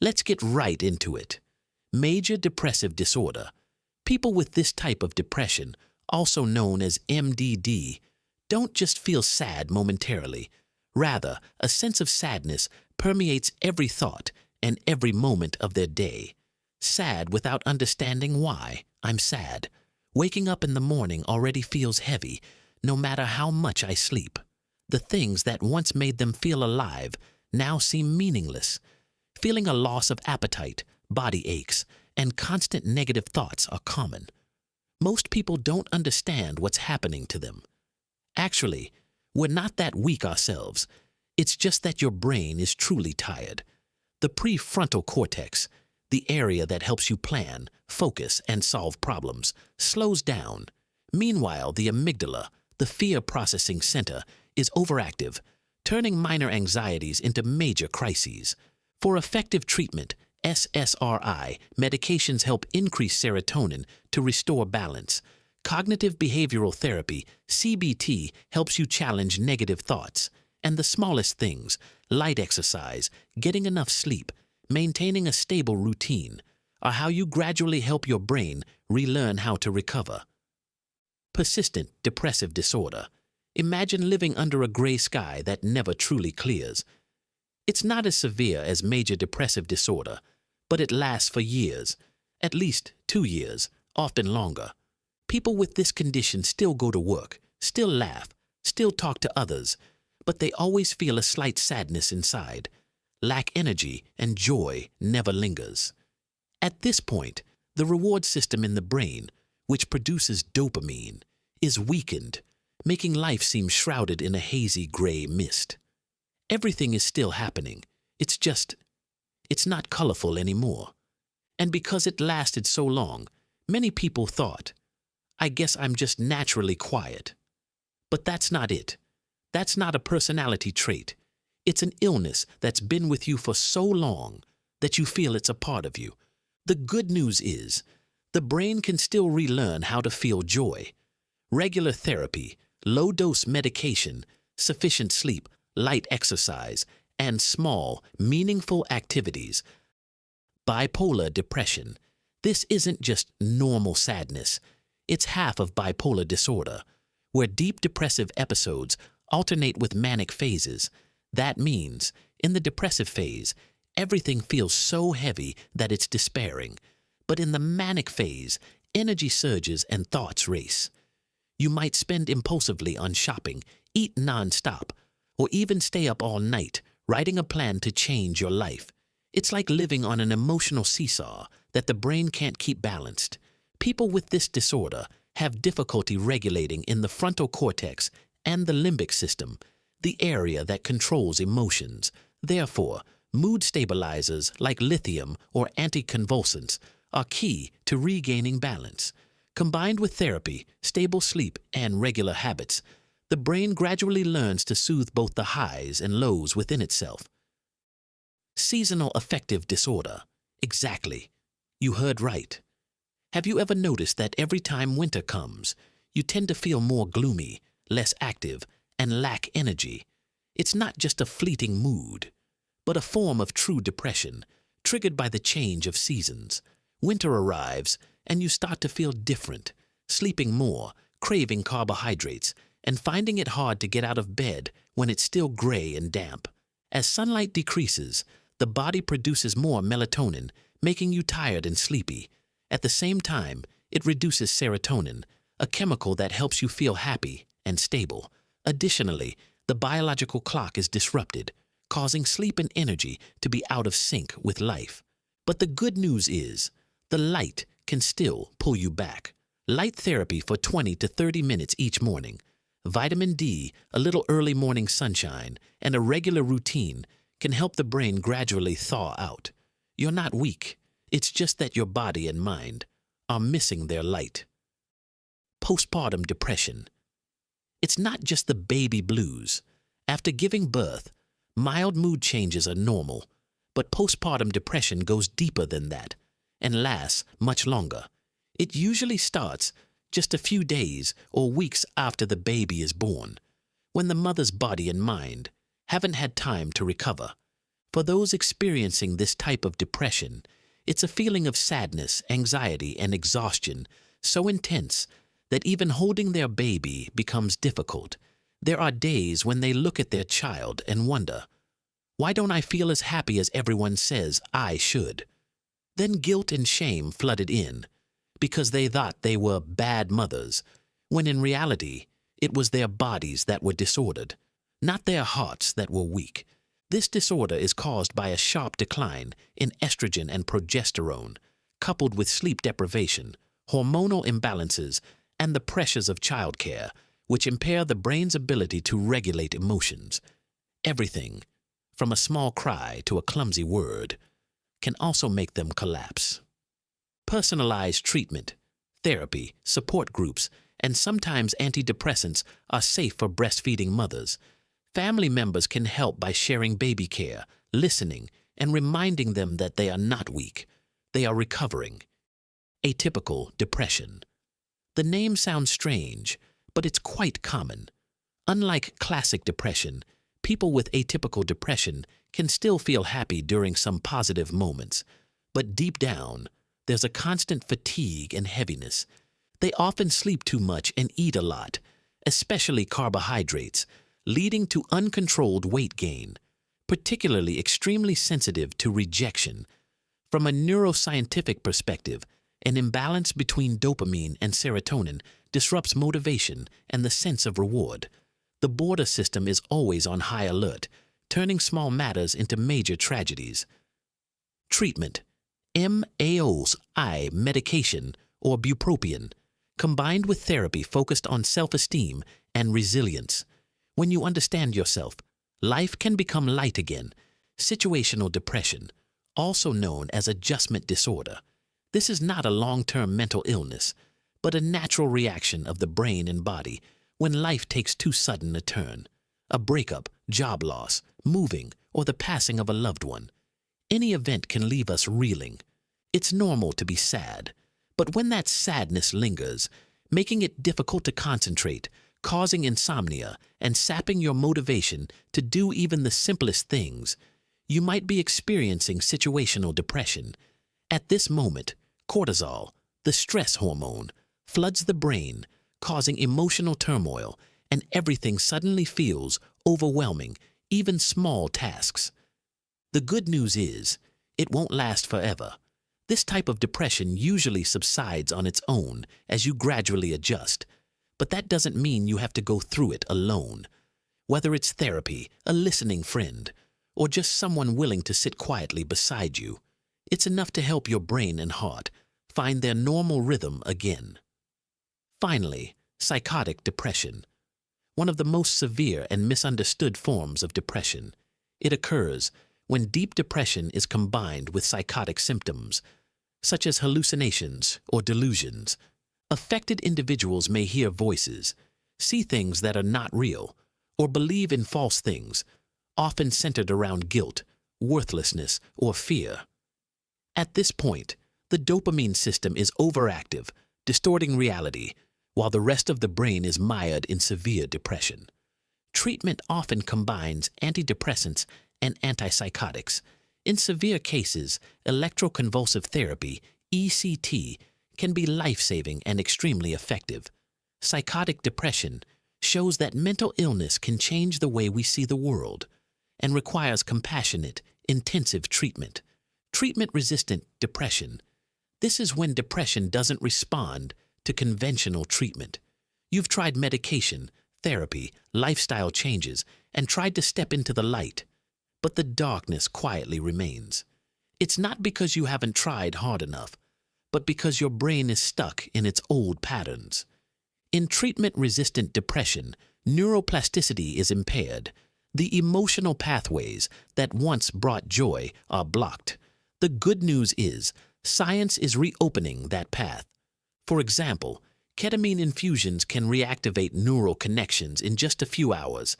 Let's get right into it. Major depressive disorder. People with this type of depression, also known as MDD, don't just feel sad momentarily. Rather, a sense of sadness permeates every thought and every moment of their day. Sad without understanding why I'm sad. Waking up in the morning already feels heavy, no matter how much I sleep. The things that once made them feel alive now seem meaningless. Feeling a loss of appetite, body aches, and constant negative thoughts are common. Most people don't understand what's happening to them. Actually, we're not that weak ourselves. It's just that your brain is truly tired. The prefrontal cortex, the area that helps you plan, focus, and solve problems, slows down. Meanwhile, the amygdala, the fear processing center, is overactive, turning minor anxieties into major crises. For effective treatment, SSRI medications help increase serotonin to restore balance. Cognitive behavioral therapy, CBT, helps you challenge negative thoughts. And the smallest things, light exercise, getting enough sleep, maintaining a stable routine, are how you gradually help your brain relearn how to recover. Persistent depressive disorder. Imagine living under a gray sky that never truly clears. It's not as severe as major depressive disorder, but it lasts for years, at least 2 years, often longer. People with this condition still go to work, still laugh, still talk to others, but they always feel a slight sadness inside. Lack energy and joy never lingers. At this point, the reward system in the brain, which produces dopamine, is weakened, making life seem shrouded in a hazy gray mist. Everything is still happening. It's not colorful anymore. And because it lasted so long, many people thought, I guess I'm just naturally quiet. But that's not it. That's not a personality trait. It's an illness that's been with you for so long that you feel it's a part of you. The good news is, the brain can still relearn how to feel joy. Regular therapy, low-dose medication, sufficient sleep, light exercise, and small, meaningful activities. Bipolar depression. This isn't just normal sadness. It's half of bipolar disorder, where deep depressive episodes alternate with manic phases. That means, in the depressive phase, everything feels so heavy that it's despairing. But in the manic phase, energy surges and thoughts race. You might spend impulsively on shopping, eat non-stop, or even stay up all night, writing a plan to change your life. It's like living on an emotional seesaw that the brain can't keep balanced. People with this disorder have difficulty regulating in the frontal cortex and the limbic system, the area that controls emotions. Therefore, mood stabilizers like lithium or anticonvulsants are key to regaining balance. Combined with therapy, stable sleep, and regular habits, the brain gradually learns to soothe both the highs and lows within itself. Seasonal affective disorder. Exactly. You heard right. Have you ever noticed that every time winter comes, you tend to feel more gloomy, less active, and lack energy? It's not just a fleeting mood, but a form of true depression, triggered by the change of seasons. Winter arrives, and you start to feel different, sleeping more, craving carbohydrates, and finding it hard to get out of bed when it's still gray and damp. As sunlight decreases, the body produces more melatonin, making you tired and sleepy. At the same time, it reduces serotonin, a chemical that helps you feel happy and stable. Additionally, the biological clock is disrupted, causing sleep and energy to be out of sync with life. But the good news is, the light can still pull you back. Light therapy for 20 to 30 minutes each morning, vitamin D, a little early morning sunshine, and a regular routine can help the brain gradually thaw out. You're not weak. It's just that your body and mind are missing their light. Postpartum depression. It's not just the baby blues. After giving birth, mild mood changes are normal, but postpartum depression goes deeper than that and lasts much longer. It usually starts just a few days or weeks after the baby is born, when the mother's body and mind haven't had time to recover. For those experiencing this type of depression, it's a feeling of sadness, anxiety, and exhaustion so intense that even holding their baby becomes difficult. There are days when they look at their child and wonder, "Why don't I feel as happy as everyone says I should?" Then guilt and shame flooded in because they thought they were bad mothers, when in reality it was their bodies that were disordered, not their hearts that were weak. This disorder is caused by a sharp decline in estrogen and progesterone, coupled with sleep deprivation, hormonal imbalances, and the pressures of childcare, which impair the brain's ability to regulate emotions. Everything, from a small cry to a clumsy word, can also make them collapse. Personalized treatment, therapy, support groups, and sometimes antidepressants are safe for breastfeeding mothers. Family members can help by sharing baby care, listening, and reminding them that they are not weak. They are recovering. Atypical depression. The name sounds strange, but it's quite common. Unlike classic depression, people with atypical depression can still feel happy during some positive moments, but deep down, there's a constant fatigue and heaviness. They often sleep too much and eat a lot, especially carbohydrates, leading to uncontrolled weight gain, particularly extremely sensitive to rejection. From a neuroscientific perspective, an imbalance between dopamine and serotonin disrupts motivation and the sense of reward. The border system is always on high alert, turning small matters into major tragedies. Treatment: MAOI medication or bupropion, combined with therapy focused on self-esteem and resilience. When you understand yourself, life can become light again. Situational depression, also known as adjustment disorder. This is not a long-term mental illness, but a natural reaction of the brain and body when life takes too sudden a turn. A breakup, job loss, moving, or the passing of a loved one. Any event can leave us reeling. It's normal to be sad, but when that sadness lingers, making it difficult to concentrate, causing insomnia, and sapping your motivation to do even the simplest things, you might be experiencing situational depression. At this moment, cortisol, the stress hormone, floods the brain, causing emotional turmoil, and everything suddenly feels overwhelming, even small tasks. The good news is, it won't last forever. This type of depression usually subsides on its own as you gradually adjust. But that doesn't mean you have to go through it alone. Whether it's therapy, a listening friend, or just someone willing to sit quietly beside you, it's enough to help your brain and heart find their normal rhythm again. Finally, psychotic depression. One of the most severe and misunderstood forms of depression. It occurs when deep depression is combined with psychotic symptoms, such as hallucinations or delusions. Affected individuals may hear voices, see things that are not real, or believe in false things, often centered around guilt, worthlessness, or fear. At this point, the dopamine system is overactive, distorting reality, while the rest of the brain is mired in severe depression. Treatment often combines antidepressants and antipsychotics. In severe cases, electroconvulsive therapy, ECT, can be life-saving and extremely effective. Psychotic depression shows that mental illness can change the way we see the world and requires compassionate, intensive treatment. Treatment-resistant depression. This is when depression doesn't respond to conventional treatment. You've tried medication, therapy, lifestyle changes, and tried to step into the light, but the darkness quietly remains. It's not because you haven't tried hard enough, but because your brain is stuck in its old patterns. In treatment-resistant depression, neuroplasticity is impaired. The emotional pathways that once brought joy are blocked. The good news is, science is reopening that path. For example, ketamine infusions can reactivate neural connections in just a few hours.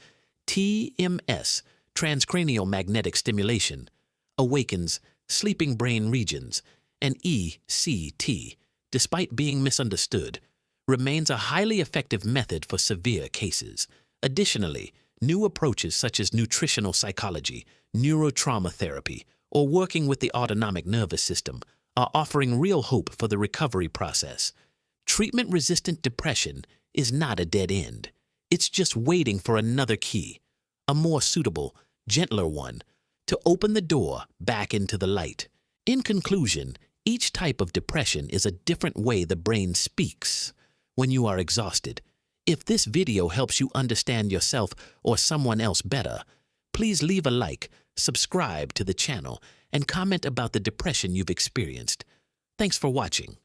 TMS, transcranial magnetic stimulation, awakens sleeping brain regions, and ECT, despite being misunderstood, remains a highly effective method for severe cases. Additionally, New approaches such as nutritional psychology, neurotrauma therapy, or working with the autonomic nervous system are offering real hope for the recovery process. Treatment-resistant depression is not a dead end. It's just waiting for another key, a more suitable, gentler one, to open the door back into the light. In conclusion, each type of depression is a different way the brain speaks when you are exhausted. If this video helps you understand yourself or someone else better, please leave a like, subscribe to the channel, and comment about the depression you've experienced. Thanks for watching.